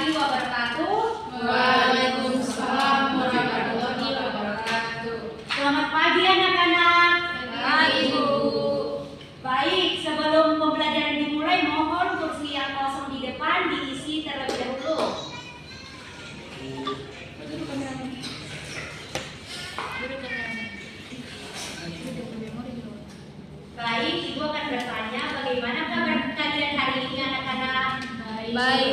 warahmatullahi wabarakatuh. Waalaikumsalam warahmatullahi wabarakatuh. Selamat pagi anak-anak. Pagi, Bu. Baik, sebelum pembelajaran dimulai, mohon kursi yang kosong di depan diisi terlebih dahulu. Baik, Ibu akan bertanya bagaimana kabar kalian hari ini anak-anak? Baik.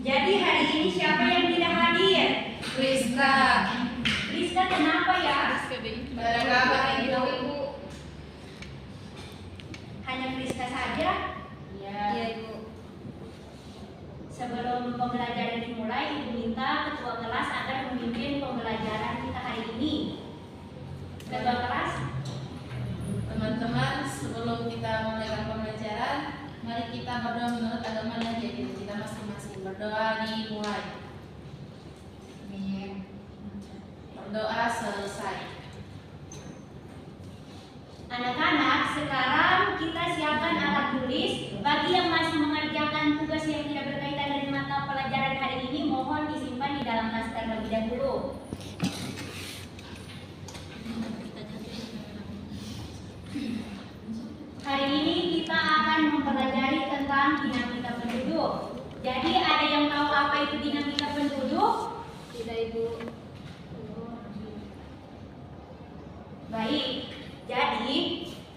Jadi hari ini siapa yang tidak hadir? Rizka. Rizka kenapa ya? Barangkali Ibu. Hanya Rizka saja? Iya, Ibu. Sebelum pembelajaran dimulai, Ibu minta ketua kelas agar memimpin pembelajaran kita hari ini. Ketua kelas, Teman-teman, sebelum kita mulai pembelajaran, mari kita berdoa menurut agama dan diri kita masing-masing. Berdoa dimulai. Berdoa selesai. anak-anak, sekarang kita siapkan alat tulis. Bagi yang masih mengerjakan tugas yang tidak berkaitan dengan mata pelajaran hari ini, mohon disimpan di dalam tas terlebih dahulu. Hari ini kita akan mempelajari tentang dinamika penduduk. Jadi ada yang tahu apa itu dinamika penduduk? Tidak, Ibu. Baik, jadi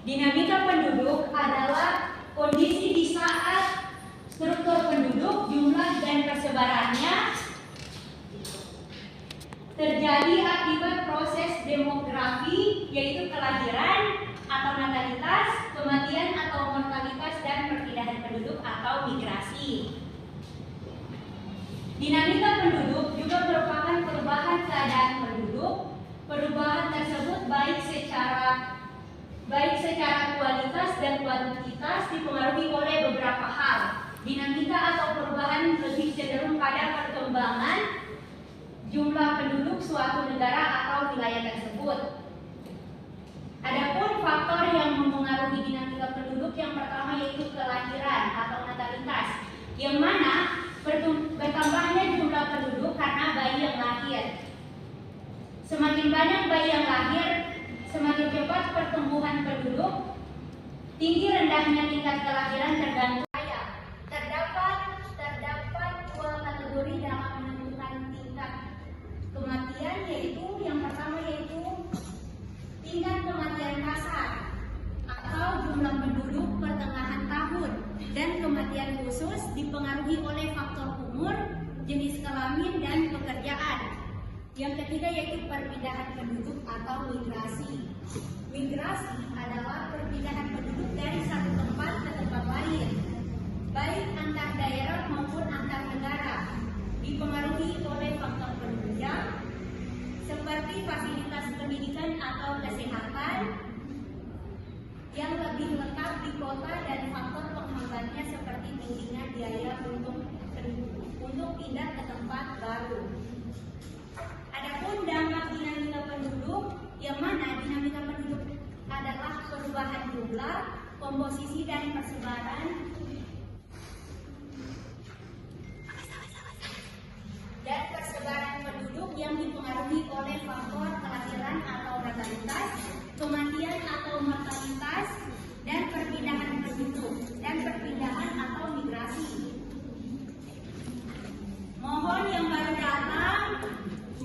dinamika penduduk adalah kondisi di saat struktur penduduk, jumlah dan persebarannya terjadi akibat proses demografi, yaitu kelahiran atau natalitas, kematian atau mortalitas, dan perpindahan penduduk atau migrasi. Dinamika penduduk juga merupakan perubahan keadaan penduduk. Perubahan tersebut baik secara kualitas dan kuantitas dipengaruhi oleh beberapa hal. Dinamika atau perubahan lebih cenderung pada perkembangan jumlah penduduk suatu negara atau wilayah tersebut. Adapun faktor yang mempengaruhi dinamika penduduk yang pertama yaitu kelahiran atau natalitas, yang mana bertambahnya jumlah penduduk karena bayi yang lahir. Semakin banyak bayi yang lahir, semakin cepat pertumbuhan penduduk. Tinggi rendahnya tingkat kelahiran tergantung. Terdapat dua kategori dalam menentukan tingkat kematian, yaitu yang pertama yaitu tingkat kematian kasar atau jumlah penduduk pertengahan tahun, dan kematian khusus dipengaruhi oleh faktor umur, jenis kelamin, dan pekerjaan. Yang ketiga yaitu perpindahan penduduk atau migrasi. Migrasi adalah perpindahan penduduk dari satu tempat ke tempat lain, baik antar daerah maupun antar negara, dipengaruhi oleh faktor penunjang seperti fasilitas pendidikan atau kesehatan yang lebih lengkap di kota, dan faktor penghambatnya seperti tingginya biaya untuk pindah ke tempat baru. Adapun dampak dinamika penduduk, yang mana dinamika penduduk adalah perubahan jumlah, komposisi, dan persebaran penduduk yang dipengaruhi oleh faktor kelahiran atau natalitas, kematian atau mortalitas, dan perpindahan penduduk dan perpindahan atau migrasi. Mohon yang baru datang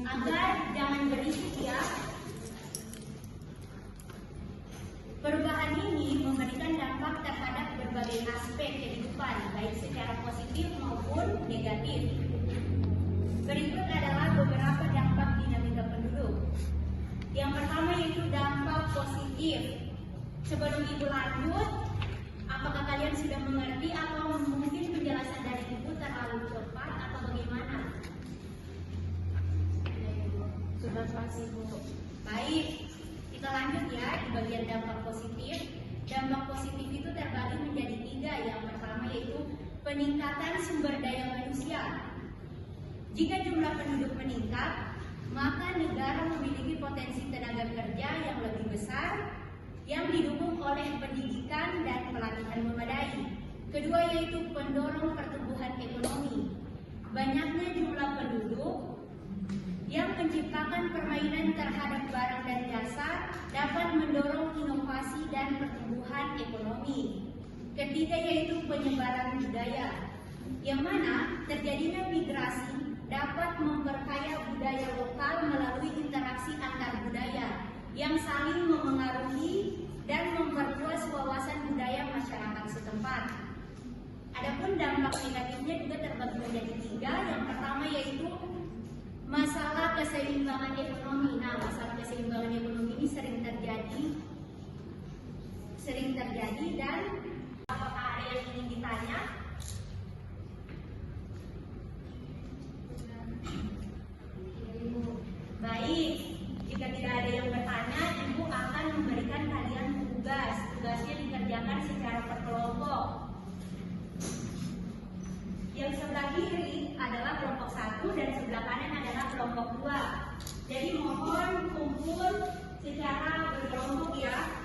agar jangan berisik ya. Perubahan ini memberikan dampak terhadap berbagai aspek kehidupan, baik secara positif maupun negatif. Berikut adalah beberapa dampak dinamika penduduk. Yang pertama yaitu dampak positif. Sebelum Ibu lanjut, apakah kalian sudah mengerti atau mungkin penjelasan dari Ibu terlalu cepat atau bagaimana? Sudah pasti, Bu. Baik, kita lanjut ya di bagian dampak positif. Dampak positif itu terbagi menjadi 3. Yang pertama yaitu peningkatan sumber daya manusia. Jika jumlah penduduk meningkat, maka negara memiliki potensi tenaga kerja yang lebih besar yang didukung oleh pendidikan dan pelatihan memadai. Kedua yaitu pendorong pertumbuhan ekonomi. Banyaknya jumlah penduduk yang menciptakan permainan terhadap barang dan jasa dapat mendorong inovasi dan pertumbuhan ekonomi. Ketiga yaitu penyebaran budaya, yang mana terjadinya migrasi dapat memperkaya budaya lokal melalui interaksi antar budaya yang saling memengaruhi dan memperluas wawasan budaya masyarakat setempat. Adapun dampak negatifnya juga terbagi menjadi tiga. Yang pertama yaitu masalah keseimbangan ekonomi. Nah, masalah keseimbangan ekonomi ini sering terjadi dan apakah ada yang ingin ditanya? Baik, jika tidak ada yang bertanya, Ibu akan memberikan kalian tugas. Tugasnya dikerjakan secara berkelompok. Yang sebelah kiri adalah kelompok 1 dan sebelah kanan adalah kelompok 2. Jadi mohon kumpul secara berkelompok ya.